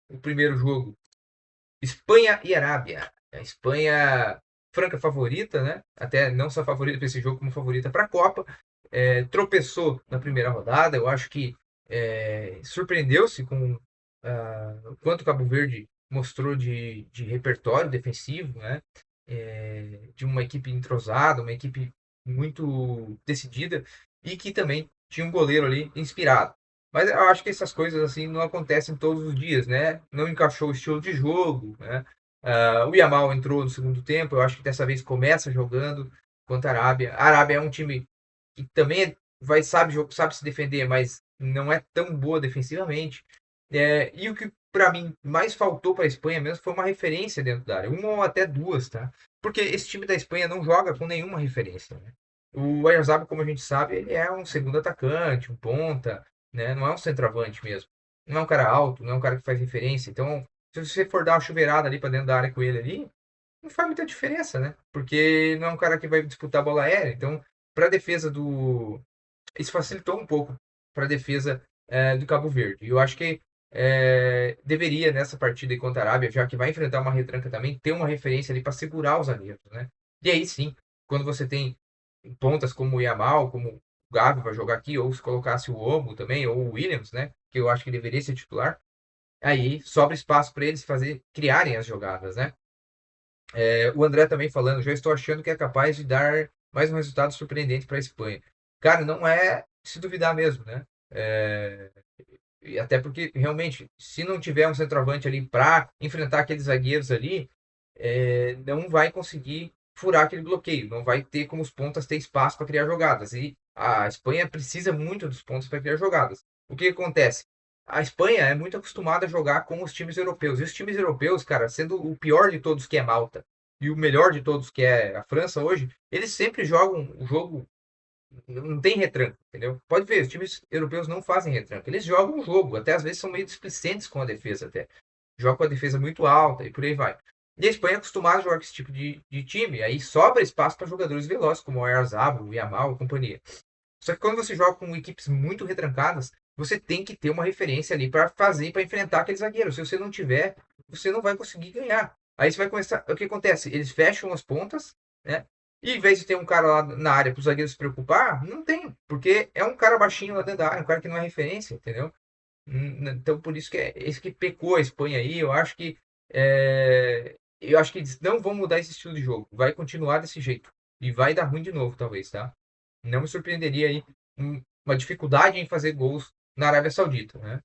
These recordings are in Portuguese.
o primeiro jogo, Espanha e Arábia. A Espanha, franca favorita, né? Até não só favorita para esse jogo, como favorita para a Copa. Tropeçou na primeira rodada. Eu acho que surpreendeu-se com o quanto o Cabo Verde mostrou de repertório defensivo, né? De uma equipe entrosada, uma equipe muito decidida e que também tinha um goleiro ali inspirado. Mas eu acho que essas coisas assim não acontecem todos os dias, né? Não encaixou o estilo de jogo, né? O Yamal entrou no segundo tempo, eu acho que dessa vez começa jogando contra a Arábia. A Arábia é um time que também sabe se defender, mas não é tão boa defensivamente. E o que para mim mais faltou para a Espanha mesmo foi uma referência dentro da área, uma ou até duas, tá? Porque esse time da Espanha não joga com nenhuma referência, né? O Oyarzabal, como a gente sabe, ele é um segundo atacante, um ponta, né? Não é um centroavante mesmo. Não é um cara alto, não é um cara que faz referência. Então, se você for dar uma chuveirada ali para dentro da área com ele ali, não faz muita diferença, né? Porque não é um cara que vai disputar a bola aérea. Então, para a defesa do. Isso facilitou um pouco para a defesa do Cabo Verde. E eu acho que deveria, nessa partida contra a Arábia, já que vai enfrentar uma retranca também, ter uma referência ali para segurar os zagueiros, né? E aí sim, quando você tem pontas como o Yamal, como o Gavi vai jogar aqui, ou se colocasse o Omo também, ou o Williams, né? Que eu acho que deveria ser titular. Aí sobra espaço para eles criarem as jogadas, né? O André também falando, já estou achando que é capaz de dar mais um resultado surpreendente para a Espanha. Cara, não é se duvidar mesmo, né? É, e até porque, realmente, se não tiver um centroavante ali para enfrentar aqueles zagueiros ali, não vai conseguir furar aquele bloqueio, não vai ter como os pontas ter espaço para criar jogadas. E a Espanha precisa muito dos pontos para criar jogadas. O que acontece? A Espanha é muito acostumada a jogar com os times europeus. E os times europeus, cara, sendo o pior de todos que é Malta e o melhor de todos que é a França hoje, eles sempre jogam o jogo, não tem retranca, entendeu? Pode ver, os times europeus não fazem retranca. Eles jogam o jogo, até às vezes são meio displicentes com a defesa até. Joga com a defesa muito alta e por aí vai. E a Espanha é acostumada a jogar com esse tipo de time, aí sobra espaço para jogadores velozes, como o Oyarzabal, o Yamal e companhia. Só que quando você joga com equipes muito retrancadas, você tem que ter uma referência ali para fazer, para enfrentar aquele zagueiro. Se você não tiver, você não vai conseguir ganhar. Aí você vai começar. O que acontece? Eles fecham as pontas, né? E em vez de ter um cara lá na área para o zagueiro se preocupar, não tem. Porque é um cara baixinho lá dentro da área, um cara que não é referência, entendeu? Então, por isso que é esse que pecou a Espanha aí. Eu acho que eles não vão mudar esse estilo de jogo. Vai continuar desse jeito. E vai dar ruim de novo, talvez, tá? Não me surpreenderia aí uma dificuldade em fazer gols na Arábia Saudita, né?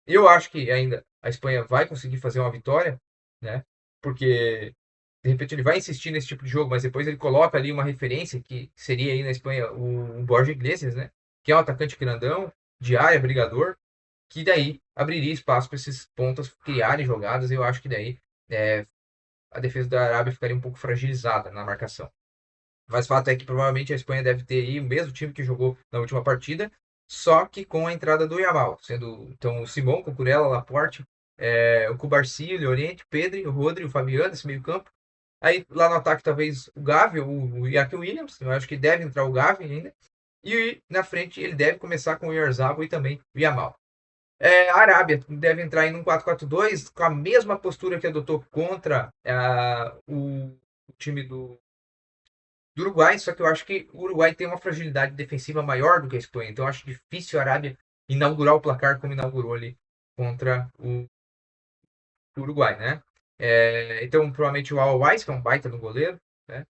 Eu acho que ainda a Espanha vai conseguir fazer uma vitória, né? Porque de repente ele vai insistir nesse tipo de jogo, mas depois ele coloca ali uma referência que seria aí na Espanha o Borja Iglesias, né? Que é um atacante grandão, de área, brigador, que daí abriria espaço para esses pontas criarem jogadas. Eu acho que daí é, a defesa da Arábia ficaria um pouco fragilizada na marcação. Mas o fato é que provavelmente a Espanha deve ter aí o mesmo time que jogou na última partida, só que com a entrada do Yamal, sendo então o Simão, Cucurella, Laporte, o Cubarsí, o Llorente, Pedri, o Rodri, o Fabiano, esse meio campo. Aí lá no ataque talvez o Gavi ou o Iñaki Williams, eu acho que deve entrar o Gavi ainda. E na frente ele deve começar com o Oyarzabal e também o Yamal. A Arábia deve entrar em um 4-4-2 com a mesma postura que adotou contra o time do Uruguai, só que eu acho que o Uruguai tem uma fragilidade defensiva maior do que a Espanha, então eu acho difícil a Arábia inaugurar o placar como inaugurou ali contra o Uruguai, né? Então, provavelmente o Al-Wais, que é um baita no goleiro, né?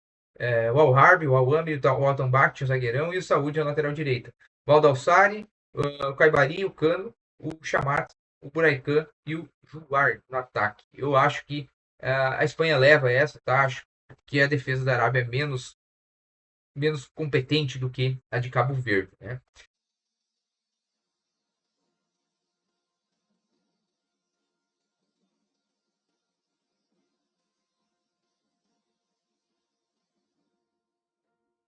O Al-Harbi, o Al-Amri, o Altanbach, o zagueirão, e o Saúde, a lateral direita. O Aldalsari, o Caibari, o Cano, o Chamat, o Buraican e o Juar no ataque. Eu acho que a Espanha leva essa, tá? Acho que a defesa da Arábia é menos competente do que a de Cabo Verde, né?